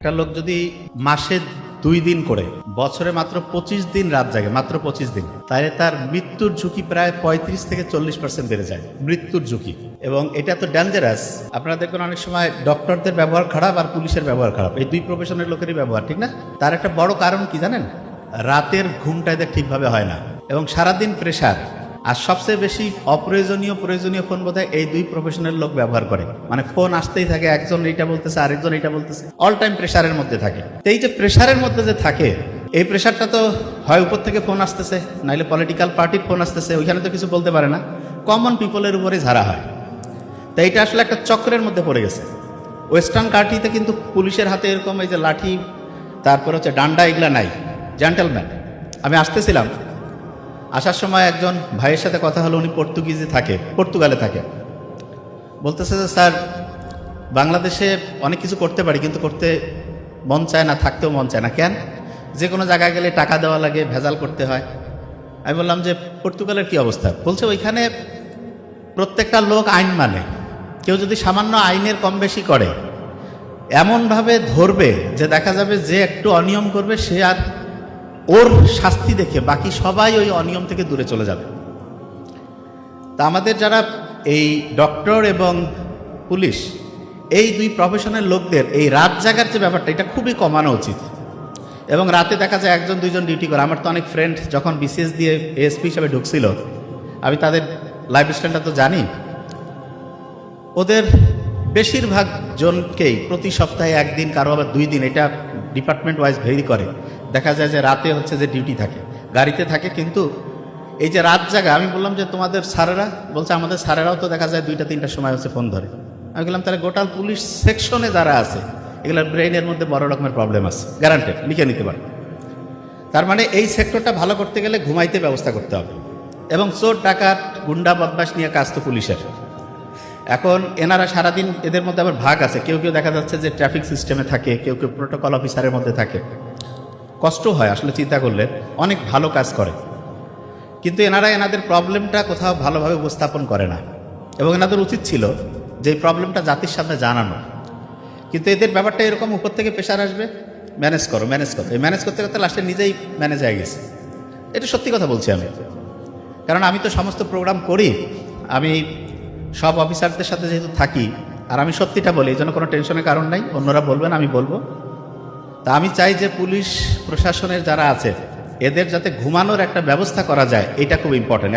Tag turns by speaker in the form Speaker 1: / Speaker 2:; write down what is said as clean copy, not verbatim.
Speaker 1: একটা লোক যদি মাসে 2 দিন করে বছরে মাত্র 25 দিন রাত জাগে, মাত্র 25 দিন, তাহলে তার মৃত্যুর ঝুঁকি প্রায় 35 থেকে 40% বেড়ে যায়, মৃত্যুর ঝুঁকি। এবং এটা তো ডেঞ্জারাস। আপনারা দেখবেন অনেক সময় ডক্টরদের ব্যবহার খারাপ আর পুলিশের ব্যবহার খারাপ, এই দুই প্রফেশনের লোকেরই ব্যবহার ঠিক না। তার একটা বড় কারণ কি জানেন? রাতের ঘুমটা এদের ঠিকভাবে হয় না এবং সারাদিন প্রেশার। আর সবচেয়ে বেশি প্রয়োজনীয় ফোন বোধহয় এই দুই প্রফেশনাল লোক ব্যবহার করে। মানে ফোন আসতেই থাকে, একজন এইটা বলতেছে আরেকজন এইটা বলতেছে, অল টাইম প্রেশারের মধ্যে থাকে। এই যে প্রেশারের মধ্যে যে থাকে, এই প্রেশারটা তো হয় উপর থেকে ফোন আসতেছে, নাইলে পলিটিক্যাল পার্টির ফোন আসতেছে, ওইখানে তো কিছু বলতে পারে না, কমন পিপলের উপরে ঝাড়া হয়। তাই এটা আসলে একটা চক্রের মধ্যে পড়ে গেছে। ওয়েস্টার্ন কান্ট্রিতে কিন্তু পুলিশের হাতে এরকম এই যে লাঠি, তারপর হচ্ছে ডান্ডা, এগুলা নাই, জেন্টলম্যান। আমি আসতেছিলাম, আসার সময় একজন ভাইয়ের সাথে কথা হলো, উনি পর্তুগালে থাকে। বলতেছে যে স্যার, বাংলাদেশে অনেক কিছু করতে পারি কিন্তু করতে মন চায় না, থাকতেও মন চায় না। কেন? যে কোনো জায়গায় গেলে টাকা দেওয়া লাগে, ভেজাল করতে হয়। আমি বললাম যে পর্তুগালের কি অবস্থা? বলছে ওইখানে প্রত্যেকটা লোক আইন মানে, কেউ যদি সামান্য আইনের কম বেশি করে এমনভাবে ধরবে যে দেখা যাবে যে একটু অনিয়ম করবে সে আর ওর শাস্তি দেখে বাকি সবাই ওই অনিয়ম থেকে দূরে চলে যাবে। তা আমাদের যারা এই ডক্টর এবং পুলিশ, এই দুই প্রফেশনের লোকদের এই রাত জাগার যে ব্যাপারটা, এটা খুবই কমানো উচিত। এবং রাতে দেখা যায় একজন দুইজন ডিউটি করে। আমার তো অনেক ফ্রেন্ড যখন বিসিএস দিয়ে এএসপি হিসাবে ঢুকছিল, আমি তাদের লাইফস্টাইলটা তো জানি। ওদের বেশিরভাগ জনকেই প্রতি সপ্তাহে একদিন, কারো আবার 2 দিন, এটা ডিপার্টমেন্ট ওয়াইজ ভেরি করে, দেখা যায় যে রাতে হচ্ছে যে ডিউটি থাকে, গাড়িতে থাকে। কিন্তু এই যে রাত জাগা, আমি বললাম যে তোমাদের স্যারেরা, বলছে আমাদের স্যারেরাও তো দেখা যায় 2টা-3টার সময় হচ্ছে ফোন ধরে। আমি বললাম তাহলে গোটাল পুলিশ সেকশনে যারা আছে এগুলোর ব্রেইনের মধ্যে বড় রকমের প্রবলেম আছে, গ্যারান্টেড, লিখে নিতে পারে। তার মানে এই সেক্টরটা ভালো করতে গেলে ঘুমাইতে ব্যবস্থা করতে হবে। এবং চোর ডাকাত গুন্ডা বদমাশ নিয়ে কাজ তো পুলিশের। এখন এনারা সারাদিন, এদের মধ্যে আবার ভাগ আছে, কেউ কেউ দেখা যাচ্ছে যে ট্রাফিক সিস্টেমে থাকে, কেউ কেউ প্রোটোকল অফিসারের মধ্যে থাকে। কষ্ট হয় আসলে চিন্তা করলে, অনেক ভালো কাজ করে, কিন্তু এনারা এনাদের প্রবলেমটা কোথাও ভালোভাবে উপস্থাপন করে না। এবং এনাদের উচিত ছিল যে এই প্রবলেমটা জাতির সামনে জানানো। কিন্তু এদের ব্যাপারটা এরকম, উপর থেকে প্রেশার আসবে, ম্যানেজ করো। এই ম্যানেজ করতে করতে লাস্টে নিজেই ম্যানেজ হয়ে গেছে। এটা সত্যি কথা বলছি আমি, কারণ আমি তো সমস্ত প্রোগ্রাম করি, আমি সব অফিসারদের সাথে যেহেতু থাকি, আর আমি সত্যিটা বলি, এই জন্য কোনো টেনশনের কারণ নাই। অন্যরা বলবেন, আমি বলবো। তা আমি চাই যে পুলিশ প্রশাসনের যারা আছে এদের যাতে ঘুমানোর একটা ব্যবস্থা করা যায়, এটা খুব ইম্পর্টেন্ট।